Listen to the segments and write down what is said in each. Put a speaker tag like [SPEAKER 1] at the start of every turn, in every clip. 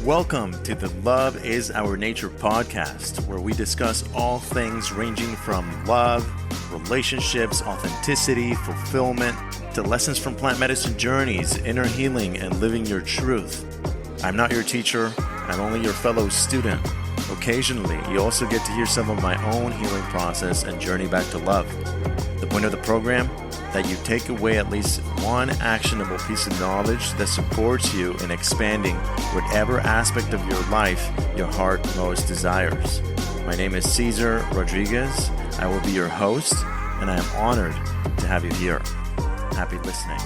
[SPEAKER 1] Welcome to the Love is Our Nature podcast, where we discuss all things ranging from love, relationships, authenticity, fulfillment, to lessons from plant medicine journeys, inner healing, and living your truth. I'm not your teacher, I'm only your fellow student. Occasionally, you also get to hear some of my own healing process and journey back to love. The point of the program? That you take away at least one actionable piece of knowledge that supports you in expanding whatever aspect of your life your heart most desires. My name is Cesar Rodriguez. I will be your host, and I am honored to have you here. Happy listening.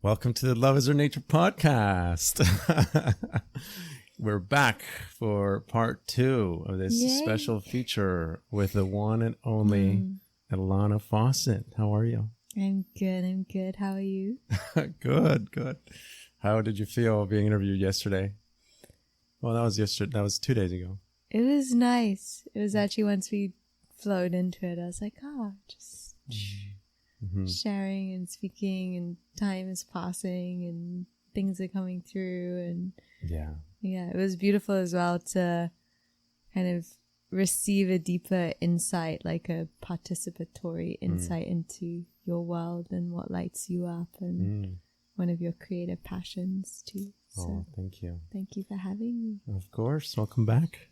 [SPEAKER 1] Welcome to the Love is Our Nature podcast. We're back for part 2 of this special feature with the one and only Ellanah Fawcett. How are you?
[SPEAKER 2] I'm good. How are you?
[SPEAKER 1] Good. How did you feel being interviewed yesterday? Well, that was yesterday. That was 2 days ago.
[SPEAKER 2] It was nice. It was actually once we flowed into it, I was like, just... sharing and speaking, and time is passing and things are coming through, and it was beautiful as well to kind of receive a deeper insight, like a participatory insight into your world and what lights you up, and one of your creative passions too. So
[SPEAKER 1] thank you
[SPEAKER 2] for having me.
[SPEAKER 1] Of course. Welcome back.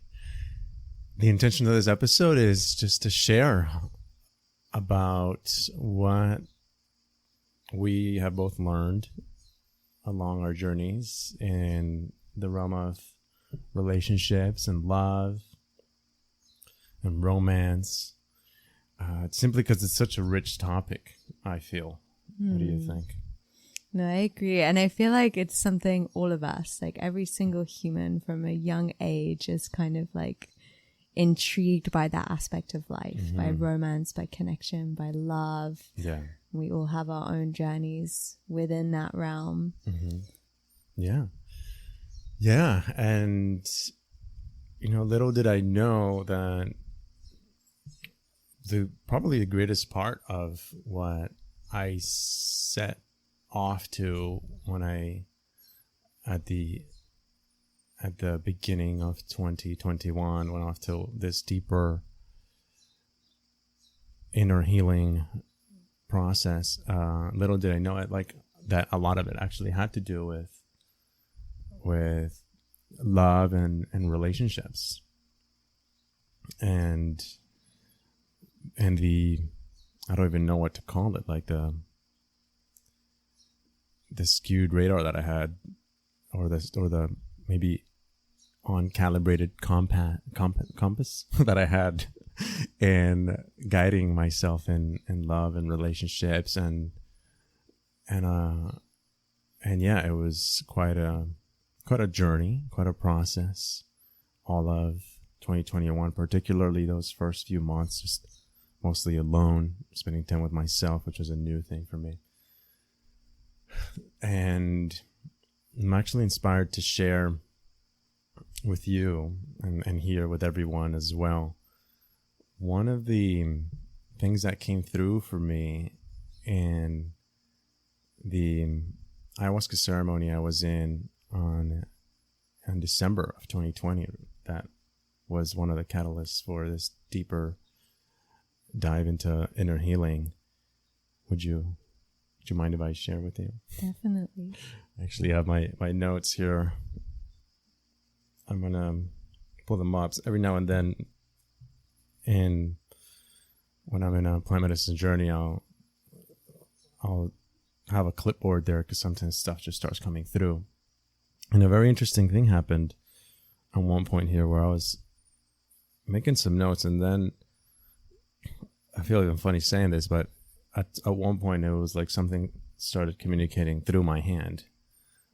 [SPEAKER 1] The intention of this episode is just to share about what we have both learned along our journeys in the realm of relationships and love and romance, simply because it's such a rich topic, I feel. What do you think?
[SPEAKER 2] No, I agree. And I feel like it's something all of us, like every single human from a young age is kind of like intrigued by that aspect of life, by romance, by connection, by love.
[SPEAKER 1] Yeah.
[SPEAKER 2] We all have our own journeys within that realm.
[SPEAKER 1] Yeah. And, little did I know that probably the greatest part of what I set off to when at the beginning of 2021, went off to this deeper inner healing process. Little did I know it, like that a lot of it actually had to do with love and relationships, and the, I don't even know what to call it, like the skewed radar that I had, or the maybe uncalibrated compass that I had in guiding myself in love and relationships, and it was quite a journey, quite a process, all of 2021, particularly those first few months, just mostly alone, spending time with myself, which was a new thing for me. And I'm actually inspired to share with you and here with everyone as well. One of the things that came through for me in the ayahuasca ceremony I was in December of 2020, that was one of the catalysts for this deeper dive into inner healing. Would you mind if I share with you?
[SPEAKER 2] Definitely.
[SPEAKER 1] I actually have my notes here. I'm going to pull them up every now and then. And when I'm in a plant medicine journey, I'll have a clipboard there, because sometimes stuff just starts coming through. And a very interesting thing happened at one point here where I was making some notes, and then I feel even funny saying this, but at one point it was like something started communicating through my hand.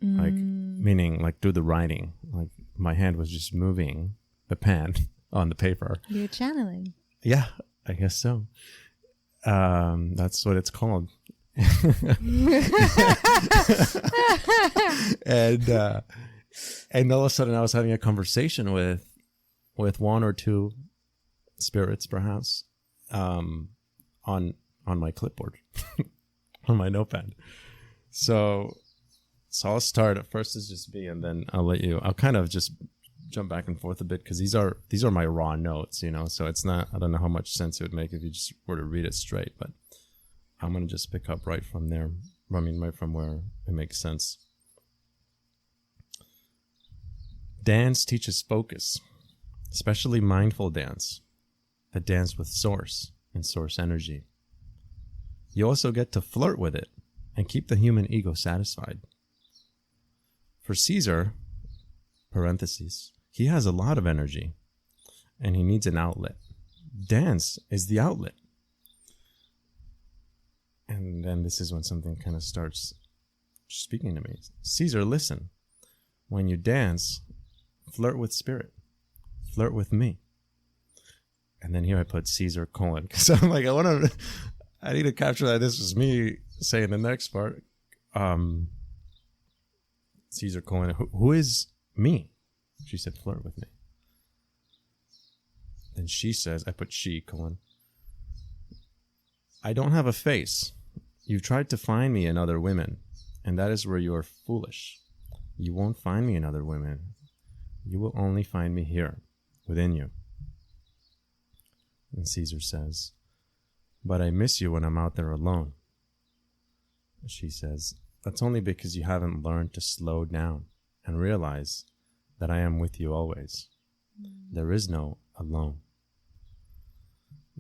[SPEAKER 1] Like, meaning like through the writing, like my hand was just moving the pen on the paper.
[SPEAKER 2] You're channeling.
[SPEAKER 1] Yeah, I guess so. That's what it's called.
[SPEAKER 3] And all of a sudden I was having a conversation with one or two spirits, perhaps, on my clipboard, on my notepad. So I'll start. At first it's just me, and then I'll kind of just jump back and forth a bit, because these are my raw notes, so it's not, I don't know how much sense it would make if you just were to read it straight, but I'm going to just pick up right from there. I mean, right from where it makes sense. Dance teaches focus, especially mindful dance, that dance with source and source energy. You also get to flirt with it and keep the human ego satisfied. For Caesar, parentheses, he has a lot of energy and he needs an outlet. Dance is the outlet. And then this is when something kind of starts speaking to me. Caesar, listen. When you dance, flirt with spirit. Flirt with me. And then here I put Caesar colon, because I'm like, I need to capture that this was me saying the next part. Caesar colon, who is me? She said, flirt with me. Then she says, I put she colon, I don't have a face. You've tried to find me in other women, and that is where you are foolish. You won't find me in other women. You will only find me here, within you. And Caesar says, but I miss you when I'm out there alone. She says, that's only because you haven't learned to slow down and realize that I am with you always. There is no alone.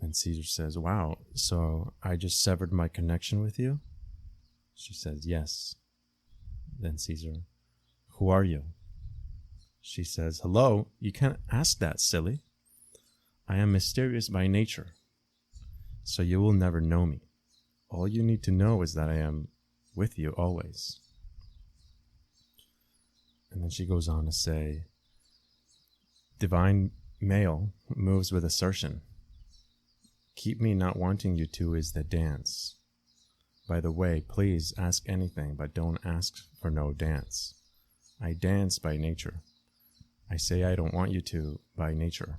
[SPEAKER 3] And Caesar says, wow, so I just severed my connection with you? She says, yes. Then Caesar, who are you? She says, hello, you can't ask that, silly. I am mysterious by nature, so you will never know me. All you need to know is that I am with you always. And then she goes on to say, divine male moves with assertion. Keep me not wanting you to is the dance. By the way, please ask anything, but don't ask for no dance. I dance by nature. I say I don't want you to by nature.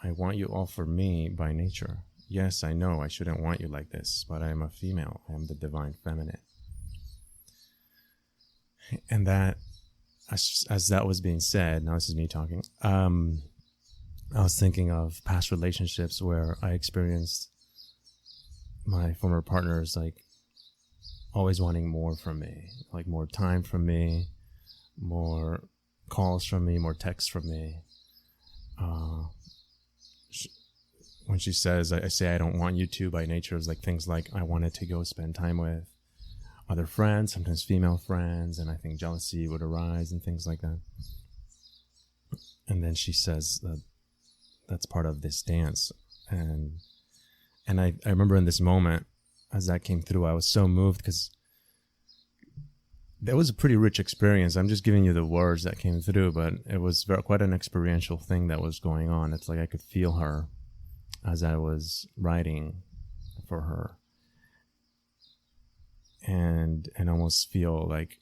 [SPEAKER 3] I want you all for me by nature. Yes, I know I shouldn't want you like this, but I am a female. I am the divine feminine. And that, as that was being said, now this is me talking, I was thinking of past relationships where I experienced my former partners like always wanting more from me, like more time from me, more calls from me, more texts from me. When she says, I say I don't want you to by nature, it's like things like I wanted to go spend time with other friends, sometimes female friends, and I think jealousy would arise and things like that. And then she says that that's part of this dance. And I remember in this moment, as that came through, I was so moved because that was a pretty rich experience. I'm just giving you the words that came through, but it was quite an experiential thing that was going on. It's like I could feel her as I was writing for her, and almost feel like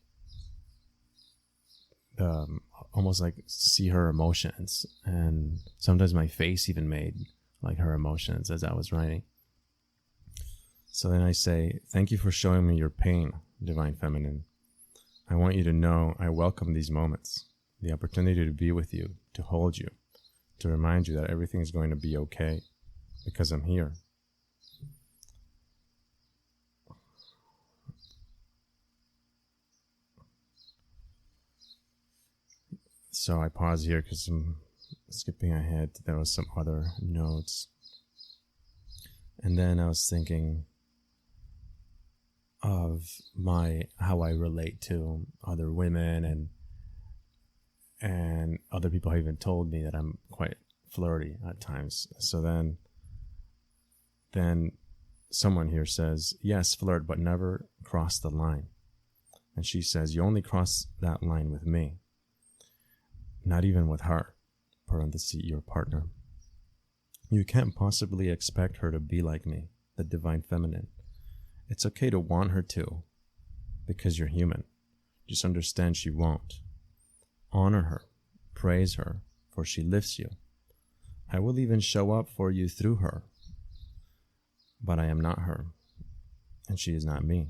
[SPEAKER 3] almost like see her emotions, and sometimes my face even made like her emotions as I was writing. So then I say, thank you for showing me your pain, Divine Feminine. I want you to know I welcome these moments, the opportunity to be with you, to hold you, to remind you that everything is going to be okay because I'm here. So I pause here because I'm skipping ahead. There was some other notes. And then I was thinking of how I relate to other women, and other people have even told me that I'm quite flirty at times. So then someone here says, yes, flirt, but never cross the line. And she says, you only cross that line with me. Not even with her, parenthesis, your partner. You can't possibly expect her to be like me, the Divine Feminine. It's okay to want her to, because you're human. Just understand she won't. Honor her, praise her, for she lifts you. I will even show up for you through her. But I am not her, and she is not me.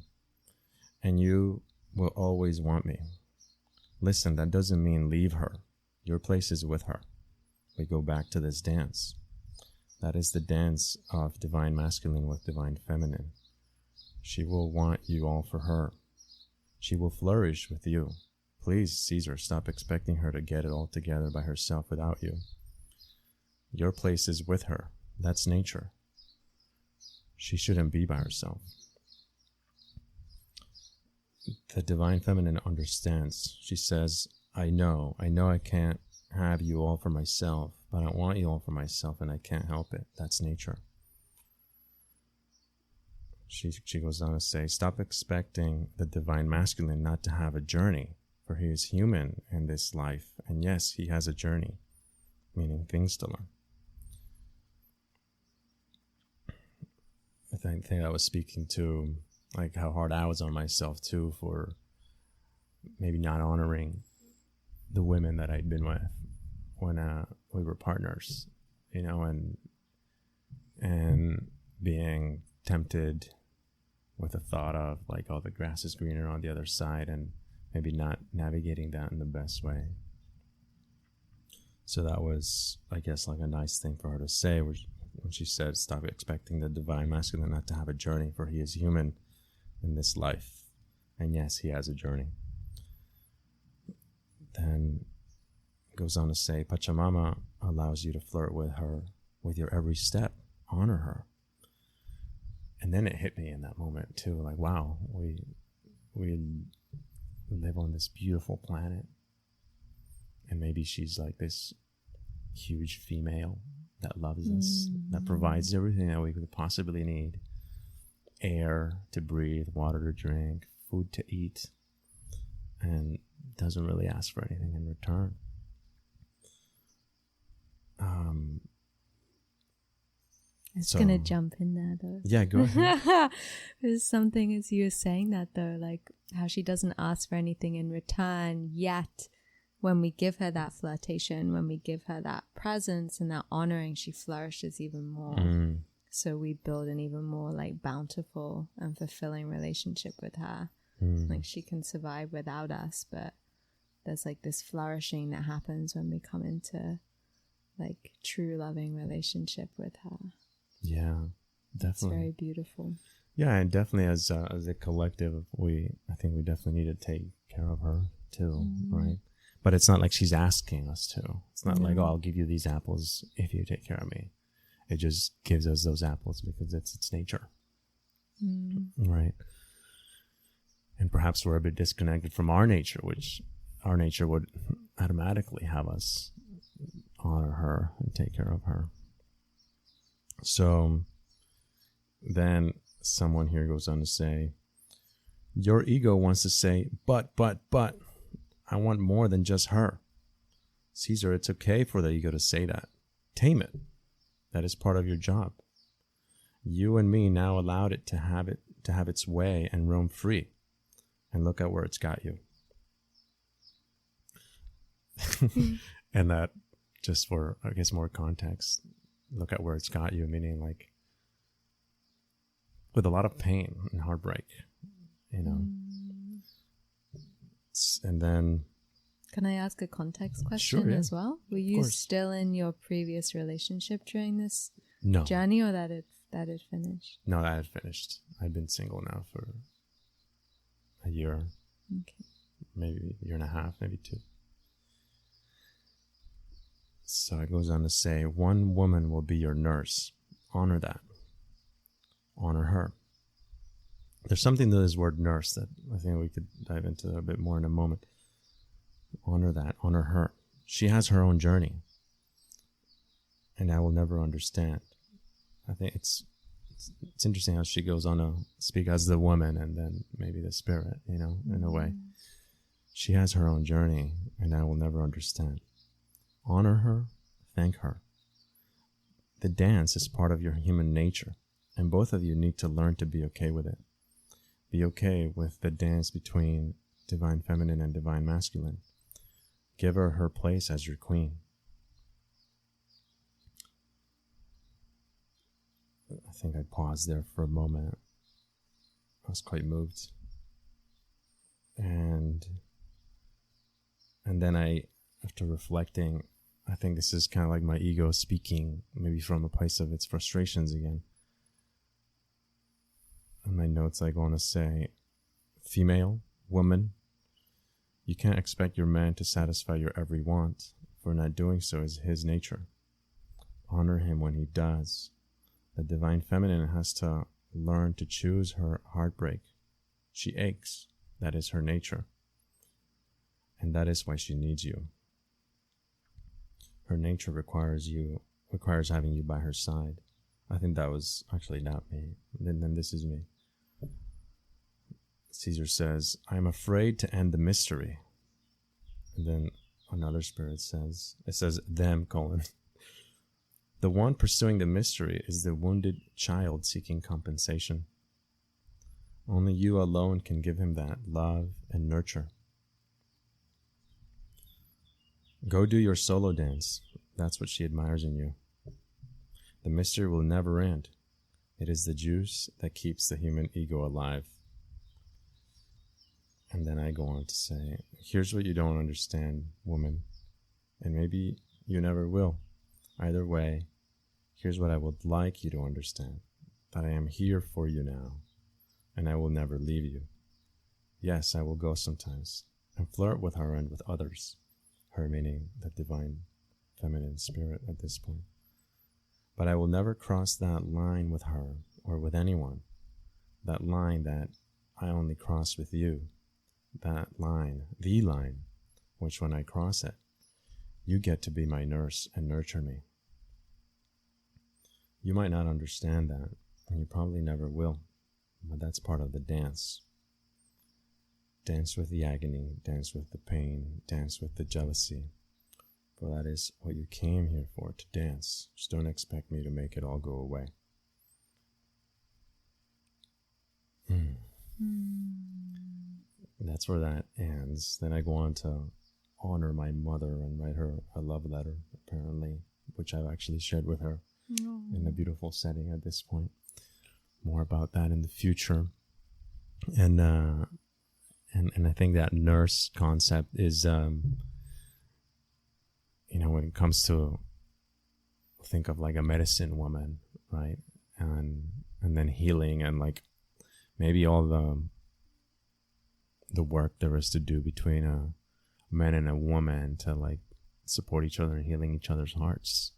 [SPEAKER 3] And you will always want me. Listen, that doesn't mean leave her. Your place is with her. We go back to this dance. That is the dance of divine masculine with divine feminine. She will want you all for her. She will flourish with you. Please, Caesar, stop expecting her to get it all together by herself without you. Your place is with her. That's nature. She shouldn't be by herself. The divine feminine understands. She says, I know I can't have you all for myself, but I want you all for myself, and I can't help it. That's nature. She goes on to say, stop expecting the divine masculine not to have a journey, for he is human in this life, and yes, he has a journey, meaning things to learn. I think I was speaking to like how hard I was on myself too for maybe not honoring the women that I'd been with when we were partners, you know, and being tempted with the thought of like, oh, the grass is greener on the other side, and maybe not navigating that in the best way. So that was, I guess, like a nice thing for her to say, when she said, stop expecting the divine masculine not to have a journey, for he is human in this life. And yes, he has a journey. Then goes on to say, Pachamama allows you to flirt with her with your every step. Honor her. And then it hit me in that moment too, like, wow, we live on this beautiful planet, and maybe she's like this huge female that loves us, that provides everything that we could possibly need: air to breathe, water to drink, food to eat, and doesn't really ask for anything in return.
[SPEAKER 2] Going to jump in there though.
[SPEAKER 3] Yeah, go ahead.
[SPEAKER 2] There's something as you were saying that though, like how she doesn't ask for anything in return, yet when we give her that flirtation, when we give her that presence and that honoring, she flourishes even more. So we build an even more like bountiful and fulfilling relationship with her. Like she can survive without us, but there's like this flourishing that happens when we come into like true loving relationship with her.
[SPEAKER 3] Yeah, definitely.
[SPEAKER 2] It's very beautiful.
[SPEAKER 3] Yeah, and definitely as a collective, I think we definitely need to take care of her too, right? But it's not like she's asking us to. It's not like, oh, I'll give you these apples if you take care of me. It just gives us those apples because it's its nature, right? And perhaps we're a bit disconnected from our nature, which our nature would automatically have us honor her and take care of her. So then someone here goes on to say, your ego wants to say, but, I want more than just her. Caesar, it's okay for the ego to say that. Tame it. That is part of your job. You and me now allowed it to have its way and roam free. And look at where it's got you. And that, just for, I guess, more context, look at where it's got you, meaning like with a lot of pain and heartbreak, you know. And then,
[SPEAKER 2] can I ask a context question as well? Were you still in your previous relationship during this journey, or that had finished?
[SPEAKER 3] No, that had finished. I'd been single now for a year, maybe a year and a half, maybe 2. So it goes on to say, one woman will be your nurse. Honor that. Honor her. There's something to this word nurse that I think we could dive into a bit more in a moment. Honor that. Honor her. She has her own journey. And I will never understand. I think it's interesting how she goes on to speak as the woman and then maybe the spirit, you know, in a way. She has her own journey and I will never understand. Honor her, thank her. The dance is part of your human nature, and both of you need to learn to be okay with it. Be okay with the dance between divine feminine and divine masculine. Give her her place as your queen. I think I paused there for a moment. I was quite moved. And then after reflecting, I think this is kind of like my ego speaking, maybe from a place of its frustrations again. In my notes, I go on to say, female, woman, you can't expect your man to satisfy your every want, for not doing so is his nature. Honor him when he does. The divine feminine has to learn to choose her heartbreak. She aches. That is her nature. And that is why she needs you. Her nature requires having you by her side. I think that was actually not me. Then this is me. Caesar says, I am afraid to end the mystery. And then another spirit says, it says them, : the one pursuing the mystery is the wounded child seeking compensation. Only you alone can give him that love and nurture. Go do your solo dance. That's what she admires in you. The mystery will never end. It is the juice that keeps the human ego alive. And then I go on to say, here's what you don't understand, woman, and maybe you never will. Either way, here's what I would like you to understand, that I am here for you now, and I will never leave you. Yes, I will go sometimes, and flirt with her and with others, her meaning the divine feminine spirit at this point. But I will never cross that line with her or with anyone, that line that I only cross with you. That line, the line, which when I cross it, you get to be my nurse and nurture me. You might not understand that, and you probably never will, but that's part of the dance. Dance with the agony, dance with the pain, dance with the jealousy, for that is what you came here for, to dance. Just don't expect me to make it all go away. That's where that ends. Then I go on to honor my mother and write her a love letter, apparently, which I've actually shared with her in a beautiful setting at this point. More about that in the future. And I think that nurse concept is, when it comes to think of like a medicine woman, right? And then healing and like maybe all the work there is to do between a man and a woman to like support each other and healing each other's hearts.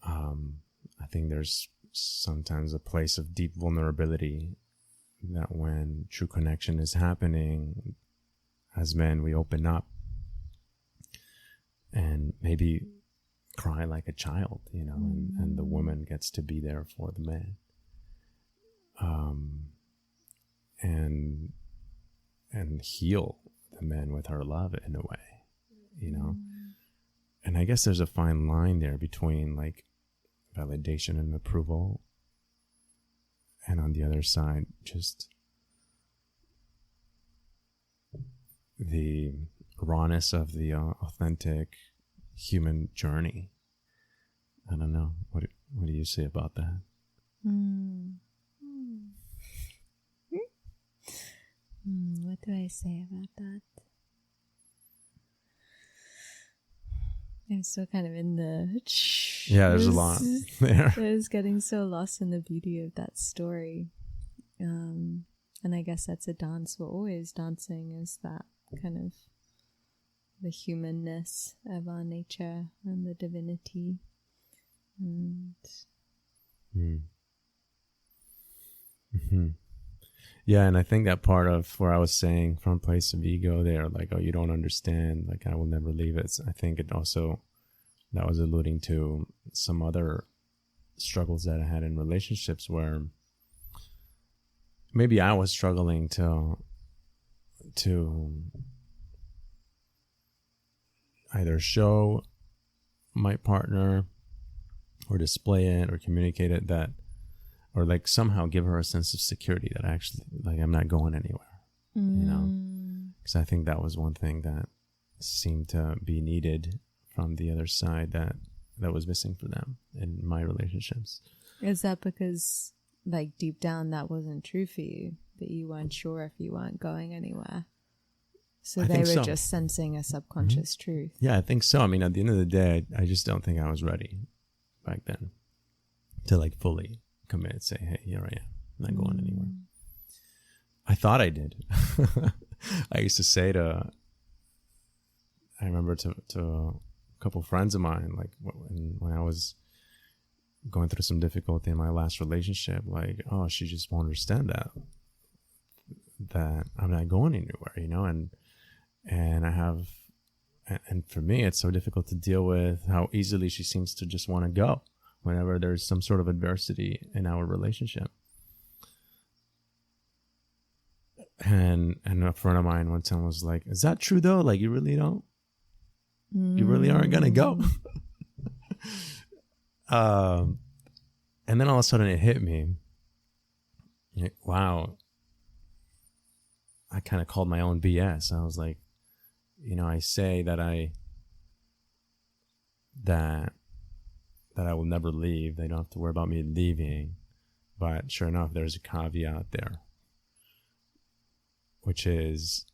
[SPEAKER 3] I think there's sometimes a place of deep vulnerability that when true connection is happening, as men, we open up and maybe cry like a child, and the woman gets to be there for the man. And heal the man with her love in a way, And I guess there's a fine line there between like validation and approval, and on the other side, just the rawness of the authentic human journey. I don't know. What do you say about that?
[SPEAKER 2] What do I say about that? I'm still kind of in the...
[SPEAKER 3] Yeah, there's a lot there.
[SPEAKER 2] I was getting so lost in the beauty of that story. And I guess that's a dance. We're always dancing, is that kind of the humanness of our nature and the divinity. And...
[SPEAKER 3] Yeah, and I think that part of where I was saying from place of ego there, like, oh, you don't understand, like, I will never leave it. I think it also, that was alluding to some other struggles that I had in relationships where maybe I was struggling to either show my partner or display it or communicate it that or like somehow give her a sense of security that I actually, like, I'm not going anywhere, you know, because I think that was one thing that seemed to be needed from the other side that was missing for them in my relationships.
[SPEAKER 2] Is that because, like, deep down that wasn't true for you, that you weren't sure if you weren't going anywhere? So they were just sensing a subconscious truth.
[SPEAKER 3] Yeah, I think so. I mean, at the end of the day, I just don't think I was ready back then to like fully commit, say, hey, here I am, I'm not going anywhere. I thought I did. I used to say I remember to a couple friends of mine, like when I was going through some difficulty in my last relationship, like, oh, she just won't understand that I'm not going anywhere, you know, and for me, it's so difficult to deal with how easily she seems to just want to go whenever there's some sort of adversity in our relationship. And a friend of mine one time was like, is that true though? Like, you really don't? You really aren't going to go? And then all of a sudden it hit me. Like, wow. I kind of called my own BS. I was like, you know, I say that I will never leave. They don't have to worry about me leaving. But sure enough, there's a caveat there, which is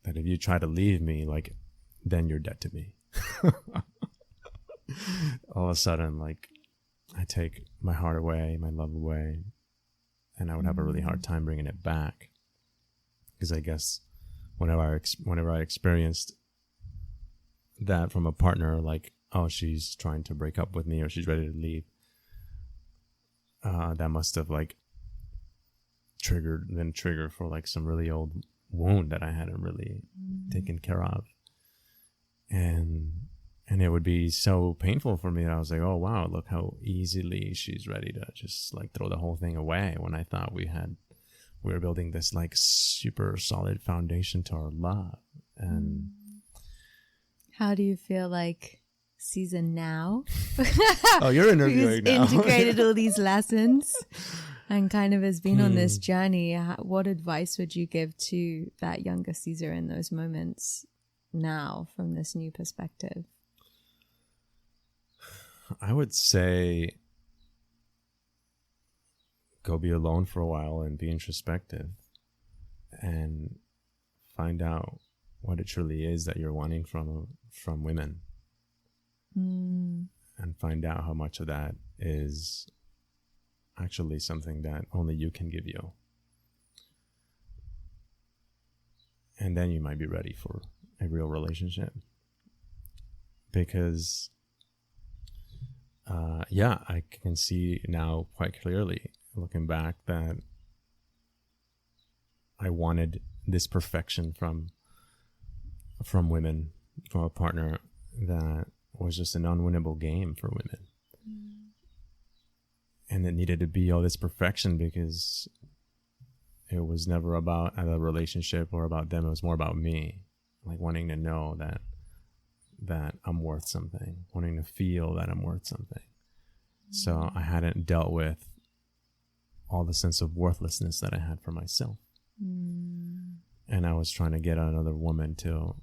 [SPEAKER 3] that if you try to leave me, like, then you're dead to me. All of a sudden, like, I take my heart away, my love away, and I would have a really hard time bringing it back. Because I guess whenever I experienced that from a partner, like, oh, she's trying to break up with me or she's ready to leave, that must have like been triggered for like some really old wound that I hadn't really taken care of, and it would be so painful for me that I was like, oh wow, look how easily she's ready to just like throw the whole thing away, when I thought we were building this like super solid foundation to our love. And
[SPEAKER 2] how do you feel like season now?
[SPEAKER 3] Oh, you're interviewing now.
[SPEAKER 2] Integrated all these lessons and kind of has been on this journey. What advice would you give to that younger Caesar in those moments now from this new perspective?
[SPEAKER 3] I would say go be alone for a while and be introspective and find out what it truly is that you're wanting from women. And find out how much of that is actually something that only you can give you. And then you might be ready for a real relationship. Because I can see now quite clearly, looking back, that I wanted this perfection from women, from a partner, that was just an unwinnable game for women. And it needed to be all this perfection because it was never about a relationship or about them. It was more about me, like wanting to know that I'm worth something, wanting to feel that I'm worth something. So I hadn't dealt with all the sense of worthlessness that I had for myself. And I was trying to get another woman to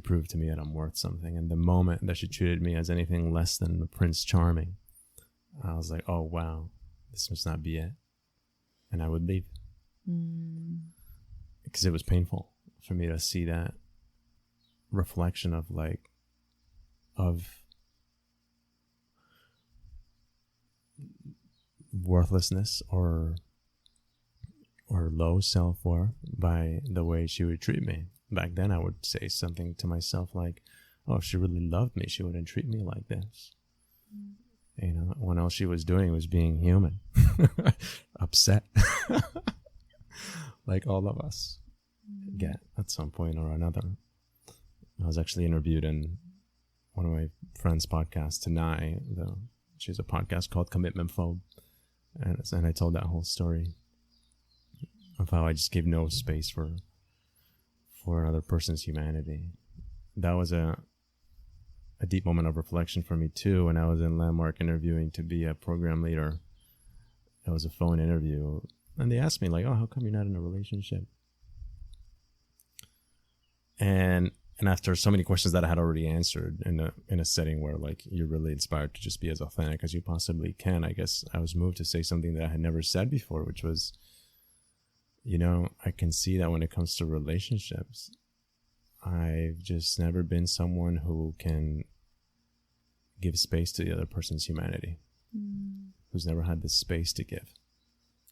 [SPEAKER 3] prove to me that I'm worth something. And the moment that she treated me as anything less than the Prince Charming, I was like, oh wow, this must not be it. And I would leave. Because it was painful for me to see that reflection of worthlessness or low self-worth by the way she would treat me. Back then I would say something to myself like, oh, if she really loved me, she wouldn't treat me like this. You know, when all she was doing was being human. Upset. Like all of us get at some point or another. I was actually interviewed in one of my friends' podcasts, Tanai. She has a podcast called Commitment Phobe. And I told that whole story of how I just gave no space for another person's humanity. That was a deep moment of reflection for me too when I was in Landmark interviewing to be a program leader. it was a phone interview, and they asked me like, "Oh, how come you're not in a relationship?" And after so many questions that I had already answered in a setting where like you're really inspired to just be as authentic as you possibly can, I guess I was moved to say something that I had never said before, which was, you know, I can see that when it comes to relationships, I've just never been someone who can give space to the other person's humanity, who's never had the space to give.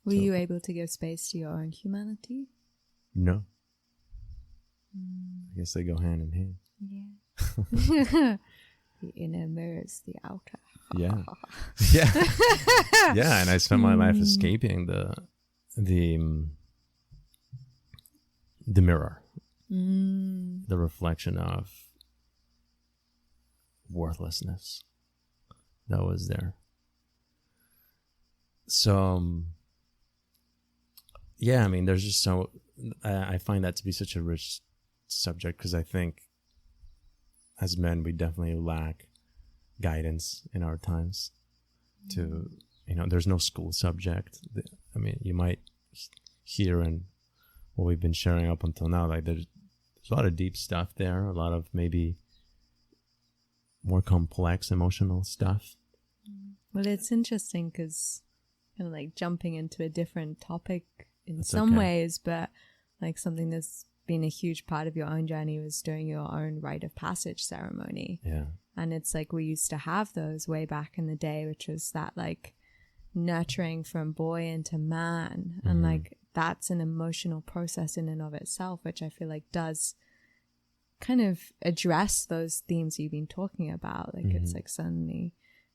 [SPEAKER 2] Were you able to give space to your own humanity?
[SPEAKER 3] No. I guess they go hand in hand.
[SPEAKER 2] Yeah. The inner mirrors the outer.
[SPEAKER 3] Yeah. Yeah. Yeah. And I spent my life escaping the mirror, the reflection of worthlessness that was there. So, yeah, I mean, there's just so, I find that to be such a rich subject, because I think as men, we definitely lack guidance in our times to, you know, there's no school subject. I mean, you might hear in what we've been sharing up until now, like there's a lot of deep stuff there, a lot of maybe more complex emotional stuff.
[SPEAKER 2] Well, it's interesting because kind of like jumping into a different topic in
[SPEAKER 3] That's
[SPEAKER 2] some
[SPEAKER 3] okay.
[SPEAKER 2] ways, but like something that's been a huge part of your own journey was doing your own rite of passage ceremony.
[SPEAKER 3] Yeah.
[SPEAKER 2] And it's like we used to have those way back in the day, which was that like nurturing from boy into man. And like that's an emotional process in and of itself, which I feel like does kind of address those themes you've been talking about. Like it's like suddenly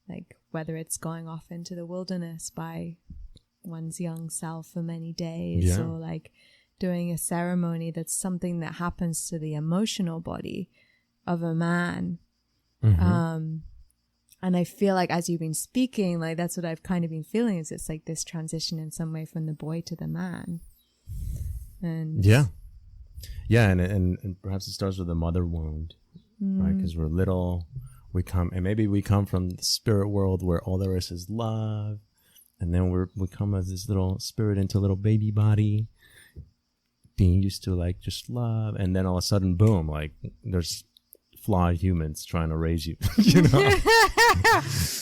[SPEAKER 2] like whether it's going off into the wilderness by one's young self for many days, or like doing a ceremony that's something that happens to the emotional body of a man. And I feel like as you've been speaking, like that's what I've kind of been feeling, is it's like this transition in some way from the boy to the man. And
[SPEAKER 3] Yeah, and perhaps it starts with a mother wound, right? Because we're little, we come from the spirit world where all there is love, and then we come as this little spirit into a little baby body, being used to like just love, and then all of a sudden, boom, like there's flawed humans trying to raise you, you know,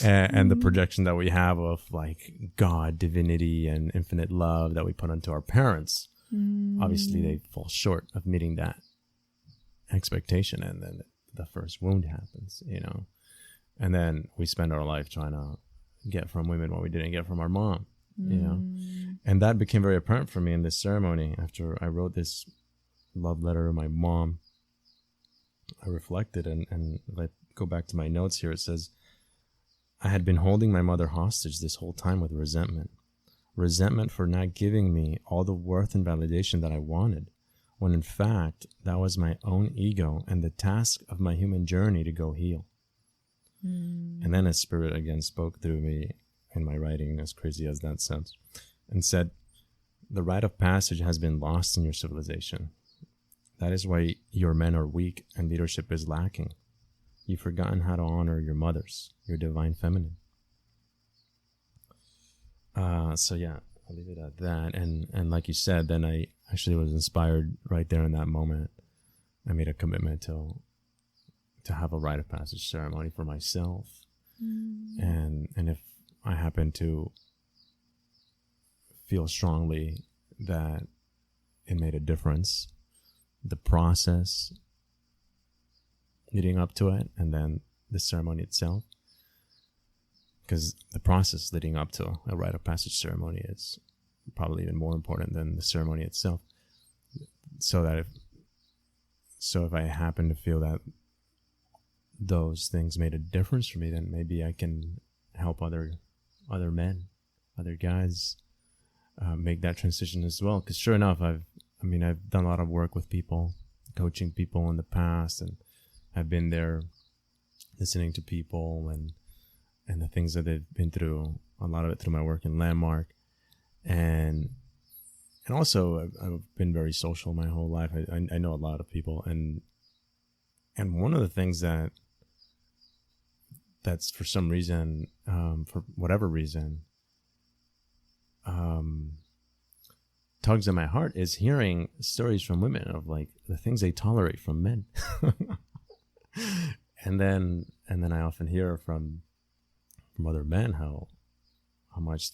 [SPEAKER 3] and the projection that we have of like God, divinity, and infinite love that we put onto our parents. Obviously, they fall short of meeting that expectation, and then the first wound happens, you know, and then we spend our life trying to get from women what we didn't get from our mom, you know, and that became very apparent for me in this ceremony. After I wrote this love letter to my mom, I reflected, and I go back to my notes here. It says, I had been holding my mother hostage this whole time with resentment for not giving me all the worth and validation that I wanted, when in fact that was my own ego and the task of my human journey to go heal. And then a spirit again spoke through me in my writing, as crazy as that sounds, and said, the rite of passage has been lost in your civilization. That is why your men are weak and leadership is lacking. You've forgotten how to honor your mothers, your divine feminine. So yeah, I'll leave it at that. And like you said, then I actually was inspired right there in that moment. I made a commitment to have a rite of passage ceremony for myself. And if I happen to feel strongly that it made a difference, the process leading up to it, and then the ceremony itself, because the process leading up to a rite of passage ceremony is probably even more important than the ceremony itself. So if I happen to feel that those things made a difference for me, then maybe I can help other men, other guys make that transition as well. Because sure enough, I've done a lot of work with people, coaching people in the past, and I've been there listening to people and the things that they've been through, a lot of it through my work in Landmark. And also I've been very social my whole life. I know a lot of people, and one of the things that's for some reason, for whatever reason, tugs at my heart is hearing stories from women of like the things they tolerate from men. and then I often hear from other men how much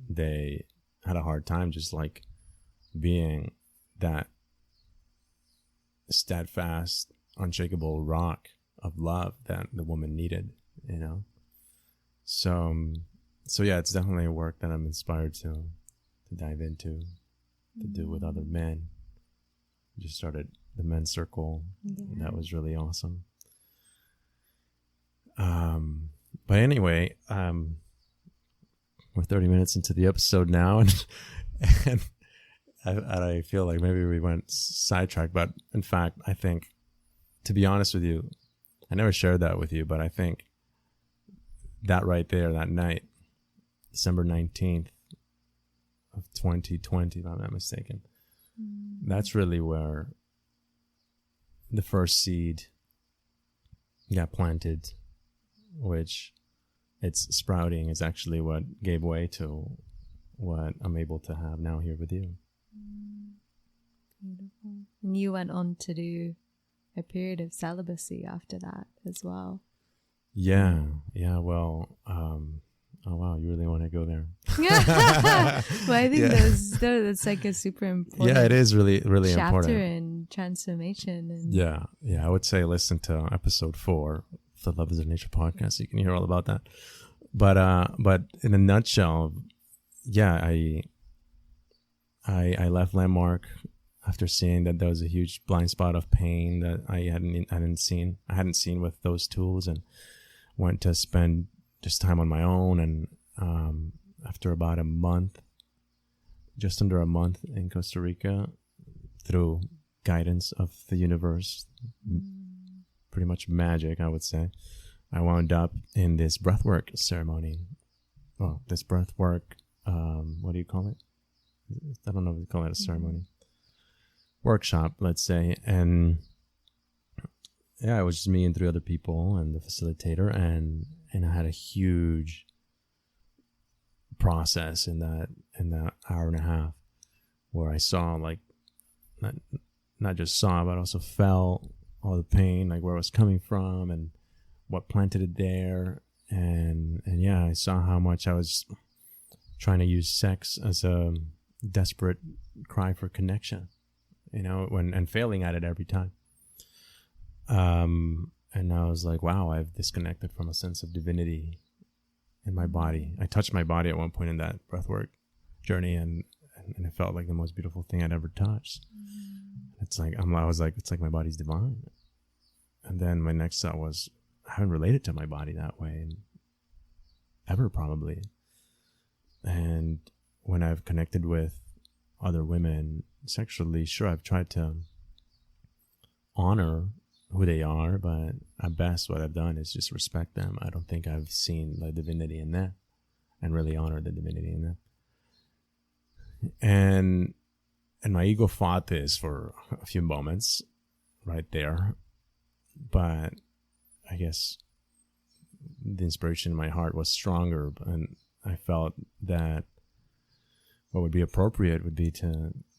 [SPEAKER 3] they had a hard time just like being that steadfast, unshakable rock of love that the woman needed, you know. So yeah, it's definitely a work that I'm inspired to dive into, to do with other men. Just started the men's circle. Yeah. That was really awesome. But anyway, we're 30 minutes into the episode now, and I feel like maybe we went sidetracked. But in fact, I think, to be honest with you, I never shared that with you, but I think that right there, that night, December 19th of 2020, if I'm not mistaken, that's really where the first seed got planted, which it's sprouting is actually what gave way to what I'm able to have now here with you.
[SPEAKER 2] Beautiful. And you went on to do a period of celibacy after that as well.
[SPEAKER 3] Yeah. Well, oh wow, you really want to go there?
[SPEAKER 2] Well, I think that's like a super important.
[SPEAKER 3] Yeah, it is really
[SPEAKER 2] chapter
[SPEAKER 3] important.
[SPEAKER 2] in transformation. And
[SPEAKER 3] Yeah. I would say listen to episode 4 of the Love is a Nature podcast. So you can hear all about that. But in a nutshell, yeah, I left Landmark after seeing that there was a huge blind spot of pain that I hadn't seen with those tools, and went to spend just time on my own. And after about a month, just under a month in Costa Rica, through guidance of the universe, pretty much magic, I would say, I wound up in this breathwork ceremony. Well, this breathwork, what do you call it? I don't know if you call it a ceremony. Workshop, let's say. And yeah, it was just me and 3 other people and the facilitator, and I had a huge process in that hour and a half where I saw, like, not just saw, but also felt all the pain, like where it was coming from and what planted it there. And yeah, I saw how much I was trying to use sex as a desperate cry for connection, you know, and failing at it every time. And I was like, wow, I've disconnected from a sense of divinity in my body. I touched my body at one point in that breathwork journey, and it felt like the most beautiful thing I'd ever touched. It's like, I was like, it's like my body's divine. And then my next thought was, I haven't related to my body that way ever, probably. And when I've connected with other women sexually, sure, I've tried to honor who they are, but at best what I've done is just respect them. I don't think I've seen the divinity in them and really honored the divinity in them. And my ego fought this for a few moments right there, but I guess the inspiration in my heart was stronger, and I felt that what would be appropriate would be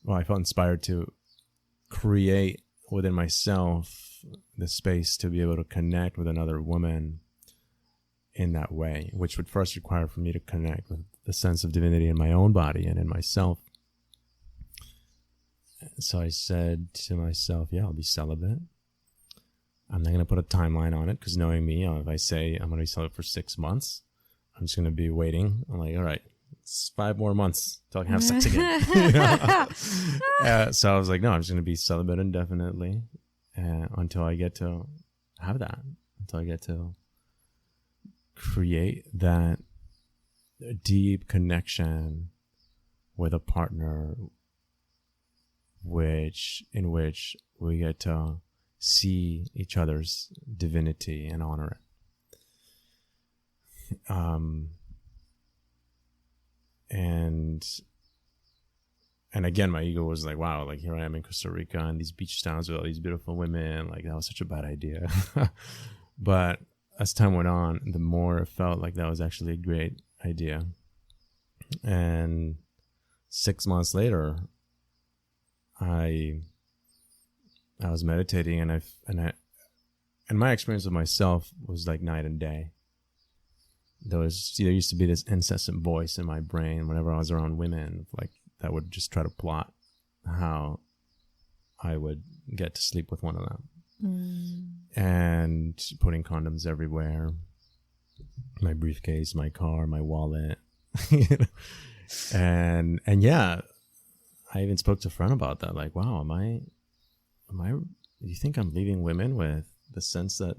[SPEAKER 3] I felt inspired to create within myself the space to be able to connect with another woman in that way, which would first require for me to connect with the sense of divinity in my own body and in myself. So I said to myself, yeah, I'll be celibate. I'm not going to put a timeline on it, because knowing me, if I say I'm going to be celibate for 6 months, I'm just going to be waiting. I'm like, all right, it's 5 more months till I can have sex again. So I was like, no, I'm just going to be celibate indefinitely until I get to have that, until I get to create that deep connection with a partner, in which we get to see each other's divinity and honor it. And again, my ego was like, wow, like here I am in Costa Rica and these beach towns with all these beautiful women. Like that was such a bad idea. But as time went on, the more it felt like that was actually a great idea. And 6 months later, I was meditating, and my experience with myself was like night and day. There used to be this incessant voice in my brain whenever I was around women, like that would just try to plot how I would get to sleep with one of them. And putting condoms everywhere, my briefcase, my car, my wallet. and yeah, I even spoke to a friend about that. Like, wow, am I, do you think I'm leaving women with the sense that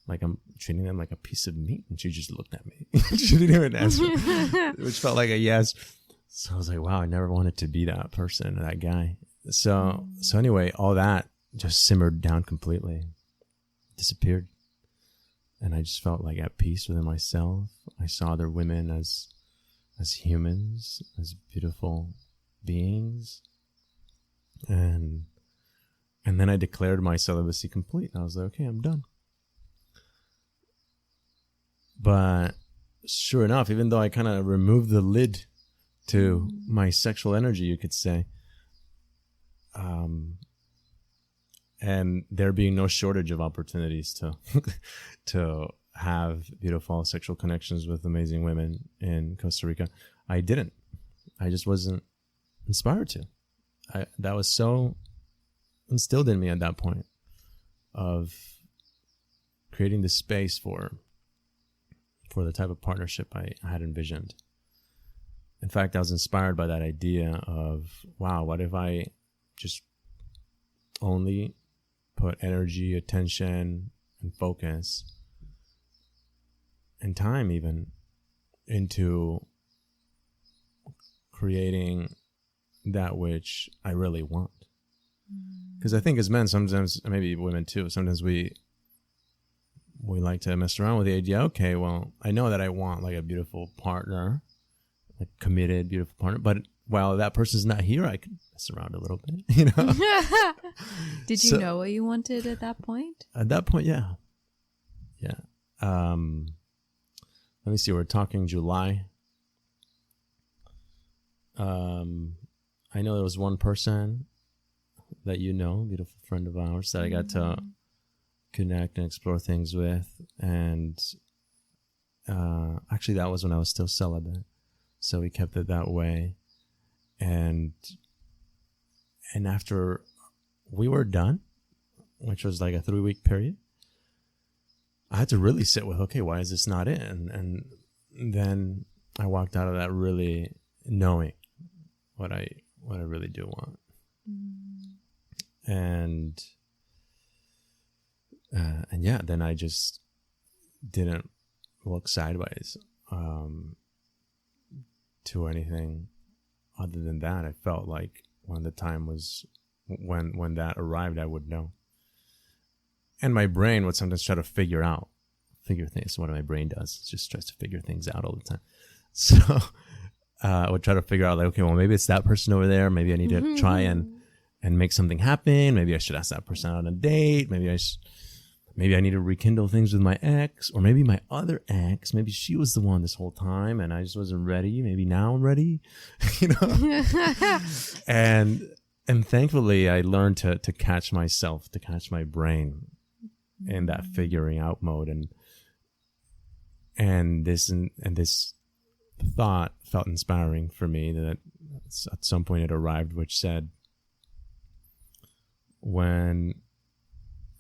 [SPEAKER 3] like I'm treating them like a piece of meat? And she just looked at me. She didn't even answer, which felt like a yes. So I was like, wow, I never wanted to be that person or that guy. So anyway, all that just simmered down completely, disappeared. And I just felt like at peace within myself. I saw other women as humans, as beautiful beings. And then I declared my celibacy complete. I was like, okay, I'm done. But sure enough, even though I kind of removed the lid to my sexual energy, you could say, and there being no shortage of opportunities to have beautiful sexual connections with amazing women in Costa Rica, I didn't. I just wasn't inspired to. That was so instilled in me at that point of creating the space for the type of partnership I had envisioned. In fact, I was inspired by that idea of, wow, what if I just only put energy, attention, and focus, and time even, into creating that which I really want. Because I think as men, sometimes, maybe women too, sometimes we like to mess around with the idea, okay, well, I know that I want like a beautiful partner, like committed, beautiful partner, but while that person's not here, I can mess around a little bit, you know?
[SPEAKER 2] Did you know what you wanted at that point?
[SPEAKER 3] At that point, yeah. Yeah. Let me see, we're talking July. I know there was one person that you know, beautiful friend of ours, that I got to connect and explore things with. And actually, that was when I was still celibate. So we kept it that way. And after we were done, which was like a 3-week period, I had to really sit with, okay, why is this not it? And then I walked out of that really knowing what I really do want. And yeah, then I just didn't look sideways to anything other than that. I felt like when the time was, when that arrived, I would know. And my brain would sometimes try to figure things. What my brain does, it just tries to figure things out all the time. So I would try to figure out, like, okay, well, maybe it's that person over there. Maybe I need to try and make something happen. Maybe I should ask that person out on a date. Maybe I need to rekindle things with my ex, or maybe my other ex. Maybe she was the one this whole time and I just wasn't ready. Maybe now I'm ready, you know? And thankfully I learned to catch myself, to catch my brain in that figuring out mode. And this thought felt inspiring for me, that at some point it arrived, which said, when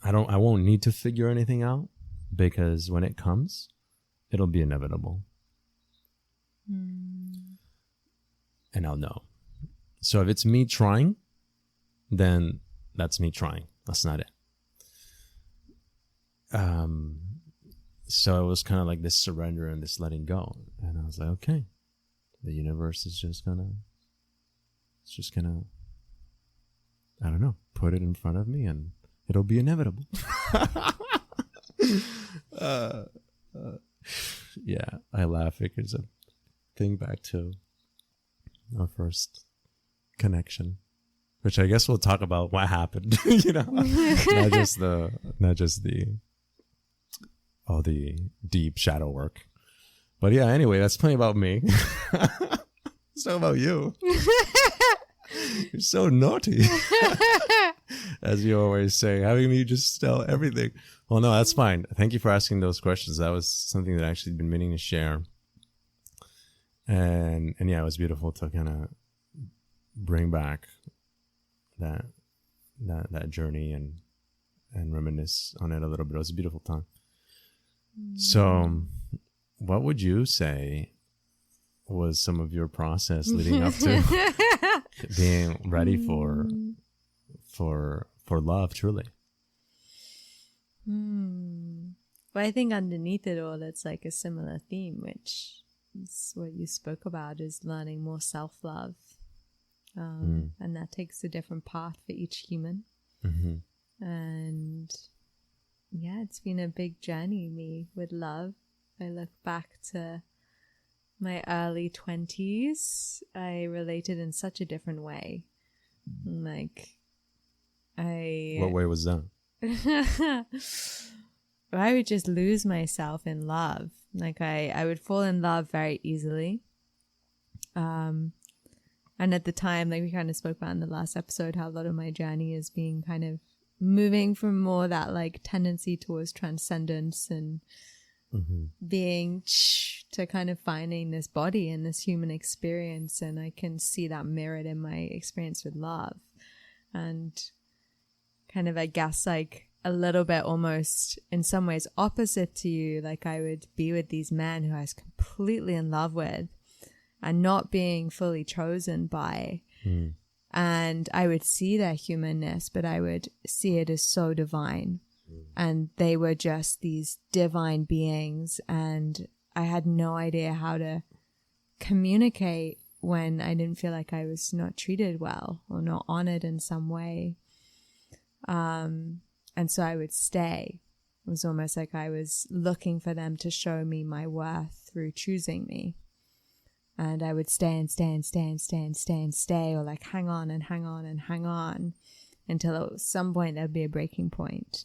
[SPEAKER 3] I won't need to figure anything out, because when it comes, it'll be inevitable. And I'll know. So if it's me trying, then that's me trying. That's not it. So it was kind of like this surrender and this letting go. And I was like, okay, the universe is just gonna, I don't know, put it in front of me and it'll be inevitable. Yeah, I laugh because I think back to our first connection, which I guess we'll talk about what happened, you know, not just all the deep shadow work. But yeah, anyway, that's plenty about me. It's not about you. You're so naughty. As you always say, having me just tell everything. Well, no, that's fine. Thank you for asking those questions. That was something that I actually been meaning to share. And yeah, it was beautiful to kind of bring back that journey and reminisce on it a little bit. It was a beautiful time. So what would you say was some of your process leading up to being ready for love truly?
[SPEAKER 2] But I think underneath it all, it's like a similar theme, which is what you spoke about, is learning more self-love. And that takes a different path for each human. And yeah, it's been a big journey, me, with love. I look back to my early 20s. I related in such a different way. Like,
[SPEAKER 3] What way was that?
[SPEAKER 2] I would just lose myself in love. Like, I would fall in love very easily. And at the time, like we kind of spoke about in the last episode, how a lot of my journey is being kind of moving from more that like tendency towards transcendence and being to kind of finding this body and this human experience. And I can see that mirrored in my experience with love. And kind of, I guess, like a little bit almost in some ways opposite to you. Like, I would be with these men who I was completely in love with and not being fully chosen by. And I would see their humanness, but I would see it as so divine. And they were just these divine beings. And I had no idea how to communicate when I didn't feel like I was not treated well or not honored in some way. And so I would stay. It was almost like I was looking for them to show me my worth through choosing me. And I would stay and stay and stay and stay and stay and stay, or like hang on and hang on and hang on until at some point there'd be a breaking point.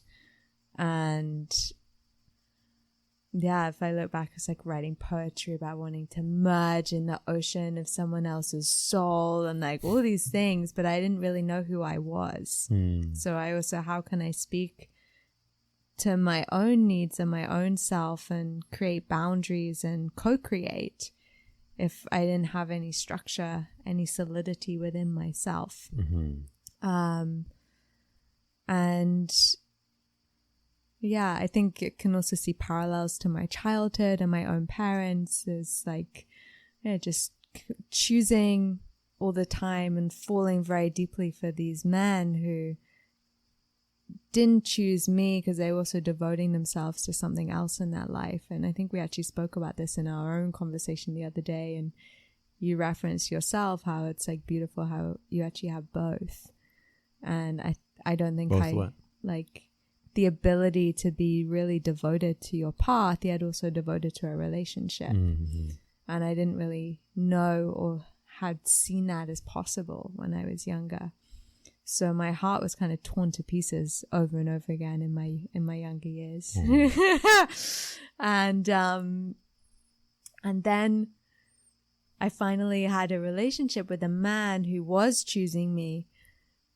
[SPEAKER 2] And yeah, if I look back, it's like writing poetry about wanting to merge in the ocean of someone else's soul and like all these things, but I didn't really know who I was. So I also, how can I speak to my own needs and my own self and create boundaries and co-create if I didn't have any structure, any solidity within myself? And yeah, I think it can also see parallels to my childhood and my own parents. Is like, yeah, just choosing all the time and falling very deeply for these men who didn't choose me because they were also devoting themselves to something else in their life. And I think we actually spoke about this in our own conversation the other day, and you referenced yourself how it's like beautiful how you actually have both. And I don't think
[SPEAKER 3] both what?
[SPEAKER 2] Like the ability to be really devoted to your path, yet also devoted to a relationship. And I didn't really know or had seen that as possible when I was younger. So my heart was kind of torn to pieces over and over again in my younger years. And then I finally had a relationship with a man who was choosing me,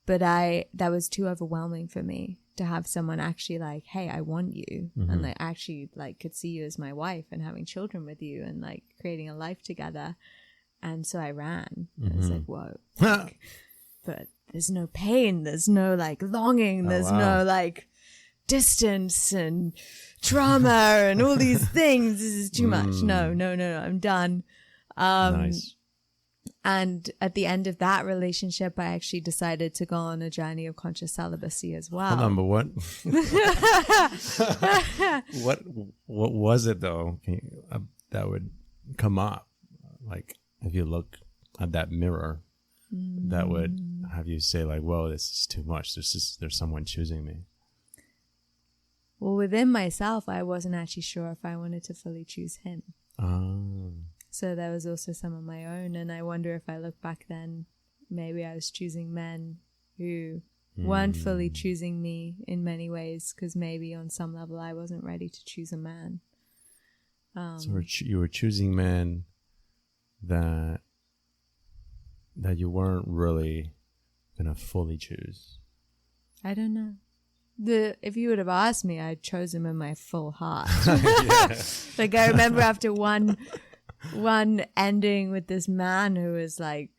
[SPEAKER 2] but that was too overwhelming for me to have someone actually like, hey, I want you. And like actually like could see you as my wife and having children with you and like creating a life together. And so I ran. I was like, whoa. Like, but there's no pain. There's no like longing. There's no like distance and trauma and all these things. This is too much. No. I'm done.
[SPEAKER 3] Nice.
[SPEAKER 2] And at the end of that relationship, I actually decided to go on a journey of conscious celibacy as well.
[SPEAKER 3] Hold on, but what? what was it though that would come up? Like if you look at that mirror, that would have you say like, "Whoa, this is too much. There's someone choosing me."
[SPEAKER 2] Well, within myself, I wasn't actually sure if I wanted to fully choose him. So there was also some of my own. And I wonder if I look back then, maybe I was choosing men who weren't fully choosing me in many ways, because maybe on some level I wasn't ready to choose a man.
[SPEAKER 3] So you were choosing men that that you weren't really gonna fully choose?
[SPEAKER 2] I don't know. If you would have asked me, I'd chose him in my full heart. Like, I remember after one ending with this man who was like,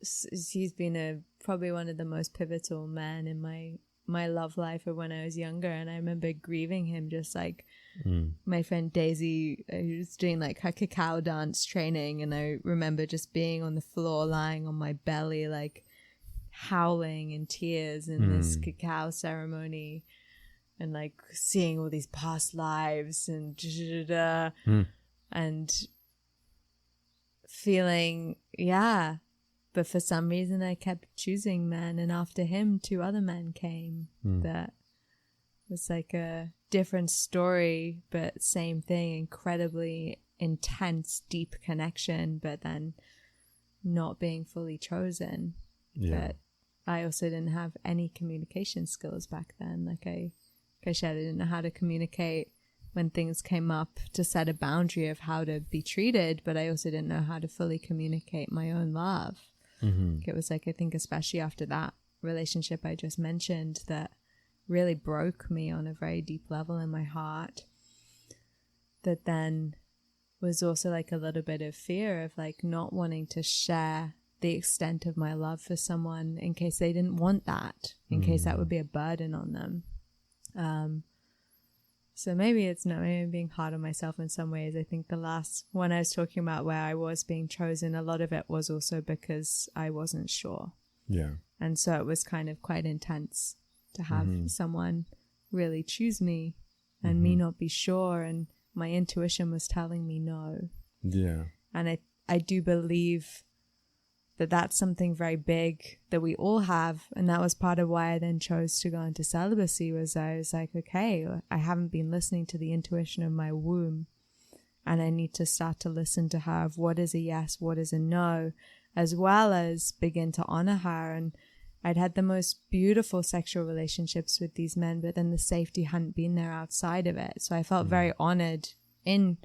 [SPEAKER 2] he's been probably one of the most pivotal men in my love life of when I was younger. And I remember grieving him, just like my friend Daisy, who was doing like her cacao dance training. And I remember just being on the floor, lying on my belly, like howling in tears in this cacao ceremony, and like seeing all these past lives and and feeling, but for some reason I kept choosing men, and after him 2 other men came that was like a different story, but same thing, incredibly intense, deep connection, but then not being fully chosen. But I also didn't have any communication skills back then. Like I said, I didn't know how to communicate when things came up, to set a boundary of how to be treated, but I also didn't know how to fully communicate my own love. It was like, I think especially after that relationship I just mentioned, that really broke me on a very deep level in my heart, that then was also like a little bit of fear of like not wanting to share the extent of my love for someone in case they didn't want that, in case that would be a burden on them. So maybe I'm being hard on myself in some ways. I think the last one I was talking about, where I was being chosen, a lot of it was also because I wasn't sure. Yeah. And so it was kind of quite intense to have someone really choose me and me not be sure, and my intuition was telling me no. Yeah. And I do believe that that's something very big that we all have. And that was part of why I then chose to go into celibacy, was I was like, okay, I haven't been listening to the intuition of my womb, and I need to start to listen to her of what is a yes, what is a no, as well as begin to honor her. And I'd had the most beautiful sexual relationships with these men, but then the safety hadn't been there outside of it. So I felt very honored in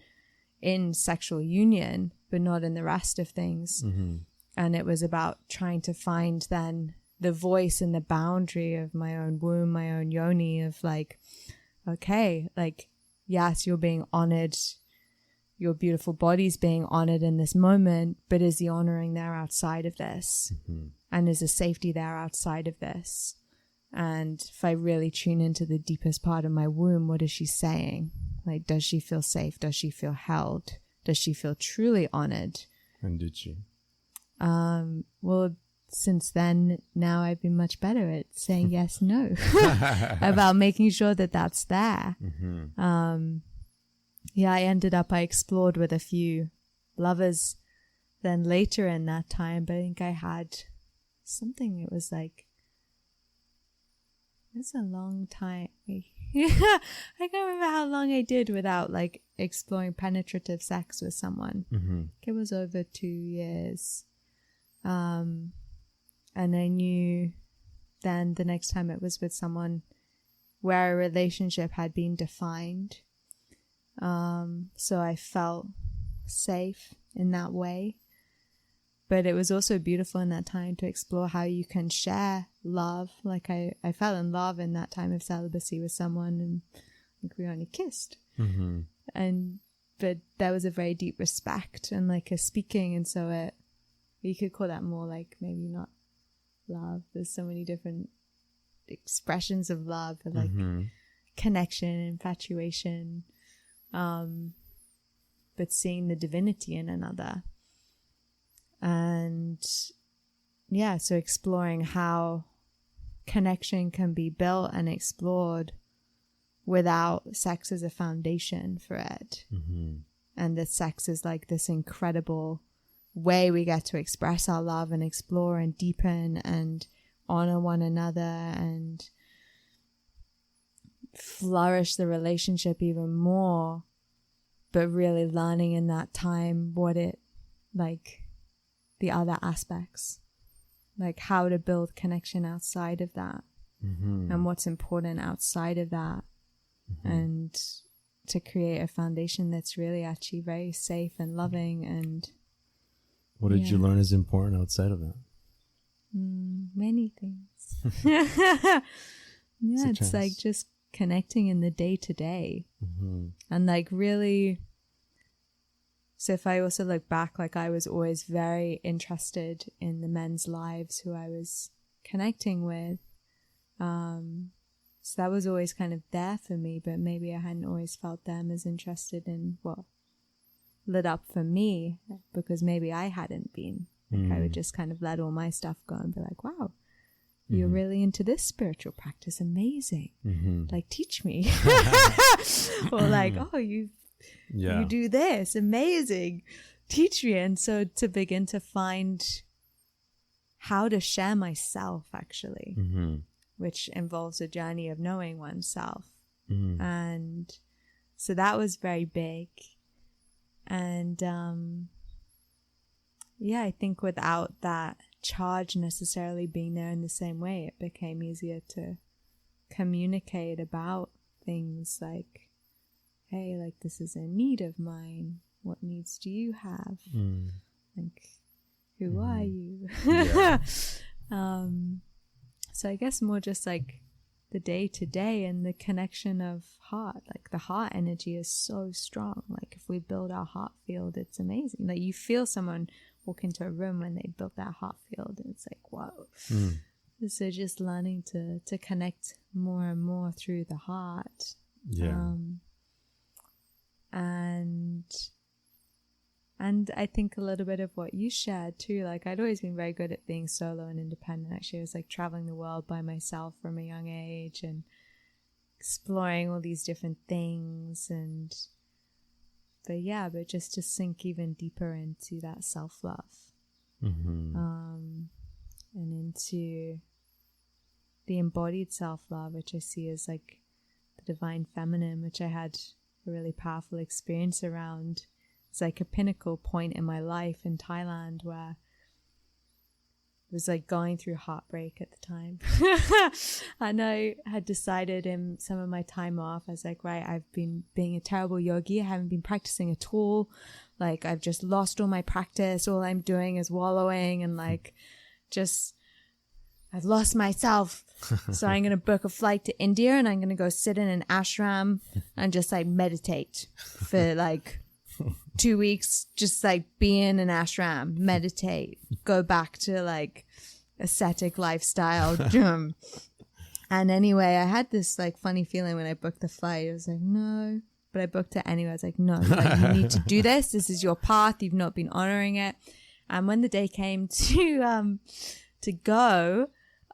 [SPEAKER 2] sexual union, but not in the rest of things. And it was about trying to find then the voice and the boundary of my own womb, my own yoni, of like, okay, like, yes, you're being honored, your beautiful body's being honored in this moment, but is the honoring there outside of this? And is the safety there outside of this? And if I really tune into the deepest part of my womb, what is she saying? Like, does she feel safe? Does she feel held? Does she feel truly honored?
[SPEAKER 3] And did she?
[SPEAKER 2] Well, since then, now I've been much better at saying yes, no, about making sure that that's there. I explored with a few lovers then later in that time, but I think I had something, it was like, it's a long time. I can't remember how long I did without like exploring penetrative sex with someone. It was over 2 years. And I knew then the next time it was with someone where a relationship had been defined. So I felt safe in that way. But it was also beautiful in that time to explore how you can share love. Like I fell in love in that time of celibacy with someone, and I think we only kissed. But there was a very deep respect and like a speaking, and so you could call that more like maybe not love. There's so many different expressions of love, like connection, infatuation, but seeing the divinity in another. And so exploring how connection can be built and explored without sex as a foundation for it. And that sex is like this incredible way we get to express our love and explore and deepen and honor one another and flourish the relationship even more, but really learning in that time what it, like, the other aspects, like how to build connection outside of that and what's important outside of that, and to create a foundation that's really actually very safe and loving. And
[SPEAKER 3] what did you learn is important outside of that?
[SPEAKER 2] Many things. Yeah, it's like just connecting in the day to day. And like really, so if I also look back, like I was always very interested in the men's lives who I was connecting with. So that was always kind of there for me, but maybe I hadn't always felt them as interested in what lit up for me, because maybe I hadn't been. Like I would just kind of let all my stuff go and be like, wow, you're really into this spiritual practice. Amazing. Like, teach me. Or like, oh, you do this. Amazing. Teach me. And so to begin to find how to share myself, actually, which involves a journey of knowing oneself. And so that was very big. And yeah, I think without that charge necessarily being there in the same way, it became easier to communicate about things like, hey, like, this is a need of mine. What needs do you have? Like, who are you? So I guess more just like the day to day and the connection of heart. Like the heart energy is so strong. Like if we build our heart field, it's amazing. Like you feel someone walk into a room when they built their heart field, and it's like, whoa. So just learning to connect more and more through the heart. And I think a little bit of what you shared too, like I'd always been very good at being solo and independent. Actually, I was like traveling the world by myself from a young age and exploring all these different things. But just to sink even deeper into that self-love. And into the embodied self-love, which I see as like the divine feminine, which I had a really powerful experience around. It's like a pinnacle point in my life in Thailand where I was like going through heartbreak at the time. And I had decided in some of my time off, I was like, right, I've been being a terrible yogi. I haven't been practicing at all. Like I've just lost all my practice. All I'm doing is wallowing and like I've lost myself. So I'm going to book a flight to India and I'm going to go sit in an ashram and just like meditate for like 2 weeks, just like be in an ashram, meditate, go back to like ascetic lifestyle. And anyway, I had this like funny feeling when I booked the flight. I was like, no, but I booked it anyway. I was like, no, like, you need to do this. This is your path. You've not been honoring it. And when the day came to go,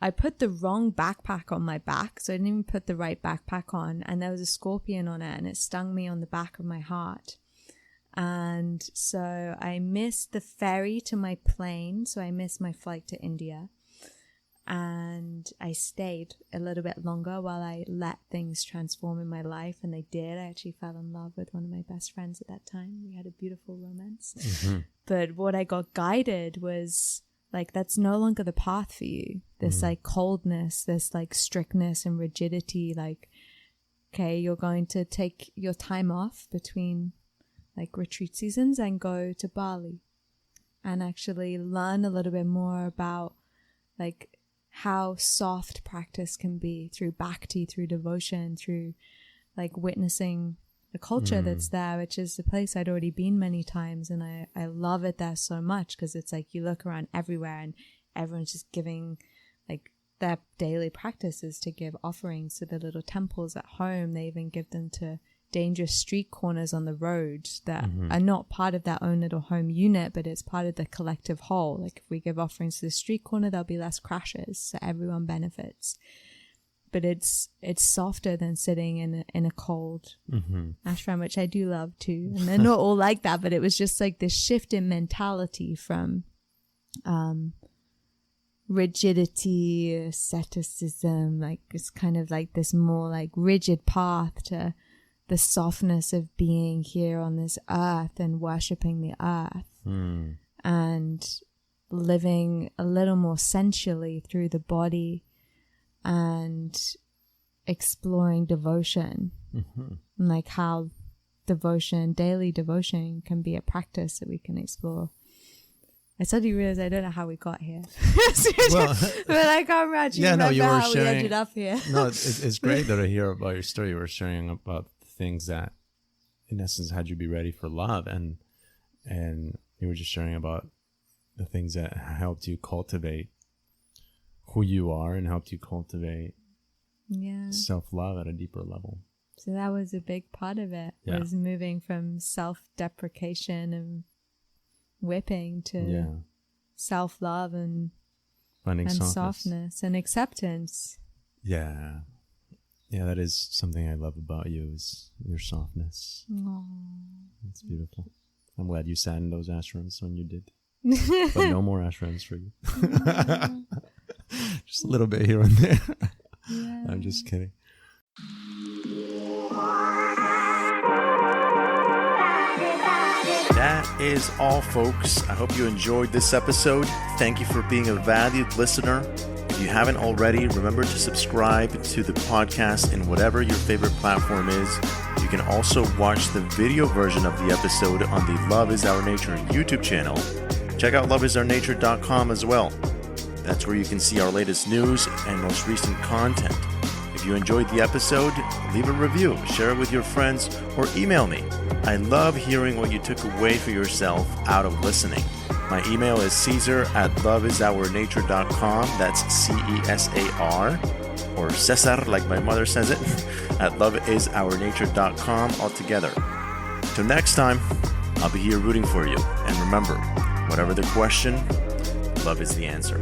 [SPEAKER 2] I put the wrong backpack on my back. So I didn't even put the right backpack on. And there was a scorpion on it and it stung me on the back of my heart. And so I missed the ferry to my plane. So I missed my flight to India. And I stayed a little bit longer while I let things transform in my life. And they did. I actually fell in love with one of my best friends at that time. We had a beautiful romance. But what I got guided was like, that's no longer the path for you. This like coldness, this like strictness and rigidity. Like, okay, you're going to take your time off between like retreat seasons and go to Bali and actually learn a little bit more about like how soft practice can be through bhakti, through devotion, through like witnessing the culture that's there, which is a place I'd already been many times. And I love it there so much because it's like you look around everywhere and everyone's just giving like their daily practice is to give offerings to the little temples at home. They even give them to dangerous street corners on the road that are not part of their own little home unit, but it's part of the collective whole. Like if we give offerings to the street corner, there'll be less crashes, so everyone benefits. But it's softer than sitting in a cold ashram, which I do love too. And they're not all like that, but it was just like this shift in mentality from rigidity, asceticism, like it's kind of like this more like rigid path to the softness of being here on this earth and worshipping the earth and living a little more sensually through the body and exploring devotion and like how devotion, daily devotion can be a practice that we can explore I suddenly realized I don't know how we got here.
[SPEAKER 3] Well,
[SPEAKER 2] but I can't actually remember
[SPEAKER 3] you were
[SPEAKER 2] how
[SPEAKER 3] sharing,
[SPEAKER 2] we ended up here.
[SPEAKER 3] No, it's great that I hear about your story. You were sharing about things that, in essence, had you be ready for love, and you were just sharing about the things that helped you cultivate who you are and helped you cultivate self-love at a deeper level.
[SPEAKER 2] So that was a big part of it, was moving from self-deprecation and whipping to self-love and
[SPEAKER 3] finding
[SPEAKER 2] softness and acceptance.
[SPEAKER 3] Yeah, that is something I love about you, is your softness.
[SPEAKER 2] Aww.
[SPEAKER 3] It's beautiful. I'm glad you sat in those ashrams when you did. But no more ashrams for you. Just a little bit here and there.
[SPEAKER 2] Yeah.
[SPEAKER 3] I'm just kidding.
[SPEAKER 1] That is all, folks. I hope you enjoyed this episode. Thank you for being a valued listener. If you haven't already, remember to subscribe to the podcast in whatever your favorite platform is. You can also watch the video version of the episode on the Love is Our Nature YouTube channel. Check out loveisOurNature.com as well. That's where you can see our latest news and most recent content. If you enjoyed the episode, leave a review, share it with your friends, or email me. I love hearing what you took away for yourself out of listening. My email is Caesar@loveIsOurNature.com. That's CESAR, or Cesar, like my mother says it, at loveIsOurNature.com altogether. Till next time, I'll be here rooting for you. And remember, whatever the question, love is the answer.